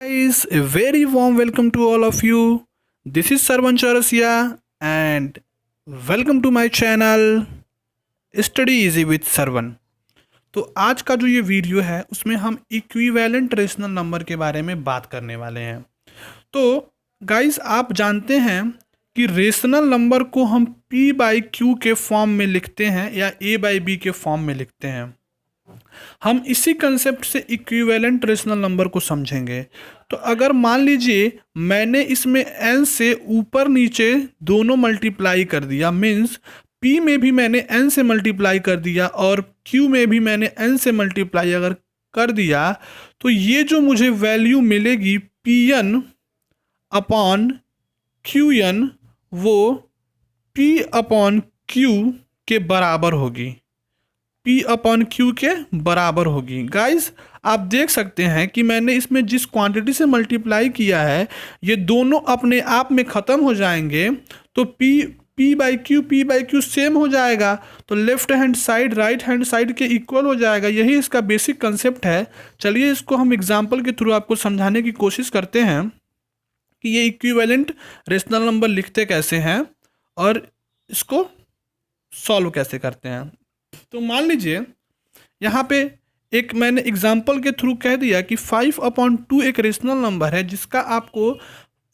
Guys, a very warm welcome to all of you. This is Sarvan Chaurasia and welcome to my channel Study Easy with Sarvan. तो आज का जो ये video है उसमें हम इक्विवेलेंट रेशनल नंबर के बारे में बात करने वाले हैं। तो गाइस, आप जानते हैं कि रेशनल नंबर को हम P बाई Q के फॉर्म में लिखते हैं या A बाई B के फॉर्म में लिखते हैं। हम इसी कंसेप्ट से इक्विवेलेंट रेशनल नंबर को समझेंगे। तो अगर मान लीजिए मैंने इसमें n से ऊपर नीचे दोनों मल्टीप्लाई कर दिया, मीन्स p में भी मैंने n से मल्टीप्लाई कर दिया और q में भी मैंने n से मल्टीप्लाई अगर कर दिया, तो ये जो मुझे वैल्यू मिलेगी pn अपॉन qn वो p अपॉन q के बराबर होगी, P अपॉन Q के बराबर होगी। गाइस, आप देख सकते हैं कि मैंने इसमें जिस क्वांटिटी से मल्टीप्लाई किया है ये दोनों अपने आप में ख़त्म हो जाएंगे, तो P बाई क्यू सेम हो जाएगा, तो left hand side right hand side के इक्वल हो जाएगा। यही इसका बेसिक कंसेप्ट है। चलिए इसको हम एग्जाम्पल के थ्रू आपको समझाने की कोशिश करते हैं कि ये इक्विवेलेंट रेशनल नंबर लिखते कैसे हैं और इसको सॉल्व कैसे करते हैं। तो मान लीजिए यहाँ पे एक मैंने एग्जाम्पल के थ्रू कह दिया कि 5/2 एक रेशनल नंबर है जिसका आपको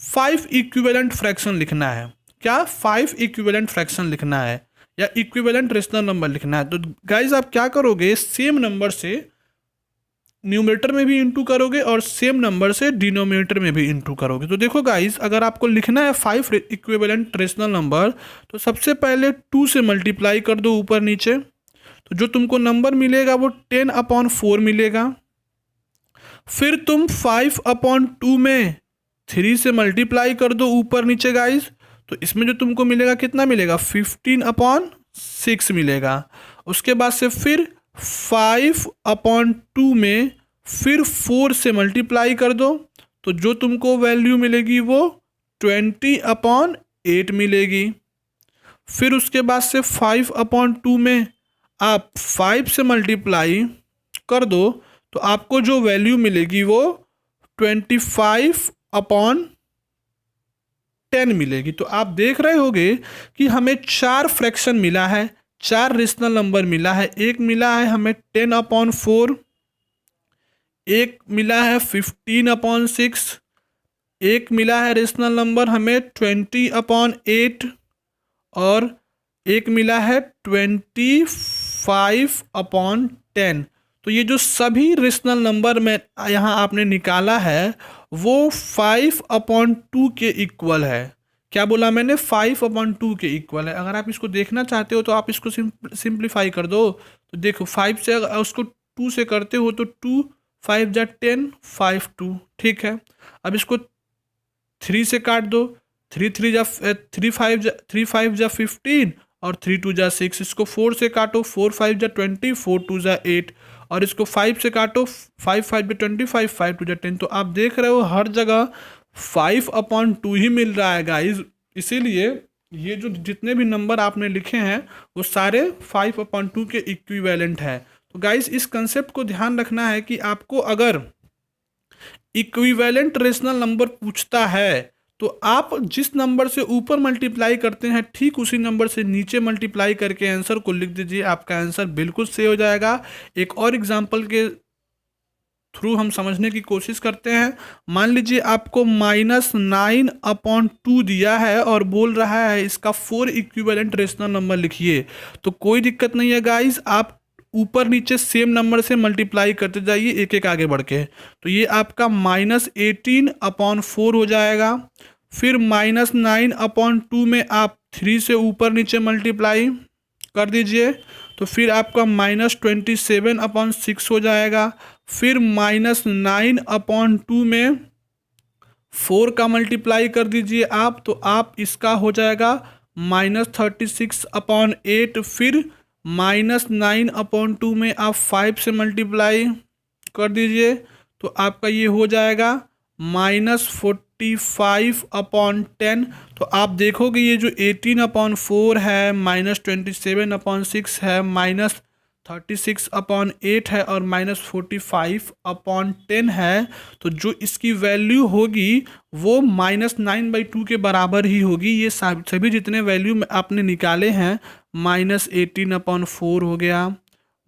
5 इक्विवेलेंट फ्रैक्शन लिखना है। क्या 5 इक्विवेलेंट फ्रैक्शन लिखना है या इक्विवेलेंट रेशनल नंबर लिखना है। तो गाइज आप क्या करोगे, सेम नंबर से न्यूमरेटर में भी इंटू करोगे और सेम नंबर से डिनोमिनेटर में भी इंटू करोगे। तो देखो गाइज, अगर आपको लिखना है 5 इक्विवेलेंट रेशनल नंबर तो सबसे पहले 2 से मल्टीप्लाई कर दो ऊपर नीचे, तो जो तुमको नंबर मिलेगा वो 10/4 मिलेगा। फिर तुम 5/2 में 3 से मल्टीप्लाई कर दो ऊपर नीचे गाइस, तो इसमें जो तुमको मिलेगा कितना मिलेगा 15/6 मिलेगा। उसके बाद से फिर 5/2 में फिर 4 से मल्टीप्लाई कर दो, तो जो तुमको वैल्यू मिलेगी वो 20/8 मिलेगी। फिर उसके बाद से 5/2 में आप 5 से मल्टीप्लाई कर दो, तो आपको जो वैल्यू मिलेगी वो 25/10 मिलेगी। तो आप देख रहे होगे कि हमें 4 फ्रैक्शन मिला है, 4 रेशनल नंबर मिला है। एक मिला है हमें 10/4, एक मिला है 15/6, एक मिला है रेशनल नंबर हमें 20/8 और एक मिला है 25/10। तो ये जो सभी रेशनल नंबर में यहाँ आपने निकाला है वो 5/2 के इक्वल है। क्या बोला मैंने, 5/2 के इक्वल है। अगर आप इसको देखना चाहते हो तो आप इसको सिंप्लीफाई कर दो। तो देखो 5 से अगर उसको 2 से करते हो तो 2 5 जा 10 5 2, ठीक है। अब इसको 3 से काट दो, 3 5 जा 15 और 3 2 जा 6। इसको 4 से काटो, 4 5 जा 20, 4 2 जा 8 और इसको 5 से काटो, 5 5 जा 25, 5 2 जा 10। तो आप देख रहे हो हर जगह 5/2 ही मिल रहा है गाइज। इसीलिए ये जो जितने भी नंबर आपने लिखे हैं वो सारे 5/2 के इक्विवेलेंट है। तो गाइज इस कंसेप्ट को ध्यान रखना है कि आपको अगर इक्विवेलेंट रेशनल नंबर पूछता है तो आप जिस नंबर से ऊपर मल्टीप्लाई करते हैं ठीक उसी नंबर से नीचे मल्टीप्लाई करके आंसर को लिख दीजिए, आपका आंसर बिल्कुल सही हो जाएगा। एक और एग्जांपल के थ्रू हम समझने की कोशिश करते हैं। मान लीजिए आपको -9/2 दिया है और बोल रहा है इसका 4 इक्विवेलेंट रेशनल नंबर लिखिए। तो कोई दिक्कत नहीं है गाइज, आप ऊपर नीचे सेम नंबर से मल्टीप्लाई करते जाइए एक एक आगे बढ़ के। तो ये आपका -18/4 हो जाएगा। फिर -9/2 में आप 3 से ऊपर नीचे मल्टीप्लाई कर दीजिए, तो फिर आपका -27/6 हो जाएगा। फिर -9/2 में 4 का मल्टीप्लाई कर दीजिए आप, तो आप इसका हो जाएगा -36/8। फिर -9/2 में आप 5 से मल्टीप्लाई कर दीजिए, तो आपका ये हो जाएगा -45/10। तो आप देखोगे ये जो 18/4 है, -27/6 है, 36/8 है और -45/10 है, तो जो इसकी वैल्यू होगी वो -9/2 के बराबर ही होगी। ये सभी जितने वैल्यू आपने निकाले हैं, -18/4 हो गया,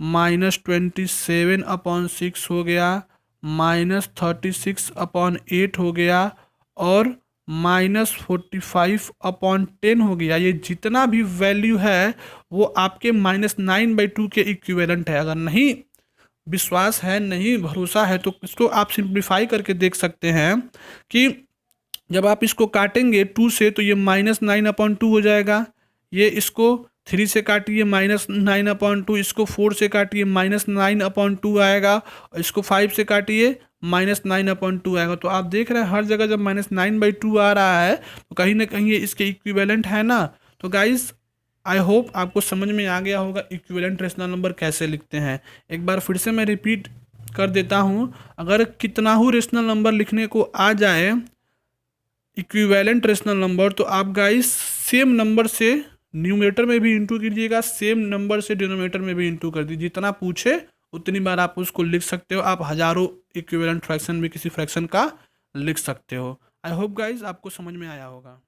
-27/6 हो गया, -36/8 हो गया और -45/10 हो गया। ये जितना भी वैल्यू है वो आपके -9/2 के इक्विवेलेंट है। अगर नहीं विश्वास है, नहीं भरोसा है, तो इसको आप सिंप्लीफाई करके देख सकते हैं कि जब आप इसको काटेंगे 2 से तो ये -9/2 हो जाएगा। ये इसको 3 से काटिए -9/2, इसको 4 से काटिए -9/2 आएगा, और इसको 5 से काटिए -9/2 आएगा। तो आप देख रहे हैं हर जगह जब -9/2 आ रहा है तो कहीं ना कहीं ये इसके इक्विवेलेंट है ना। तो गाइस आई होप आपको समझ में आ गया होगा इक्विवेलेंट रेशनल नंबर कैसे लिखते हैं। एक बार फिर से मैं रिपीट कर देता हूँ, अगर कितना ही रेशनल नंबर लिखने को आ जाए इक्विवेलेंट रेशनल नंबर, तो आप गाइस सेम नंबर से न्यूमरेटर में भी इंटू कीजिएगा, सेम नंबर से डिनोमिनेटर में भी इंटू कर दीजिए। जितना पूछे उतनी बार आप उसको लिख सकते हो। आप हजारों इक्विवेलेंट फ्रैक्शन भी किसी फ्रैक्शन का लिख सकते हो। आई होप गाइस आपको समझ में आया होगा।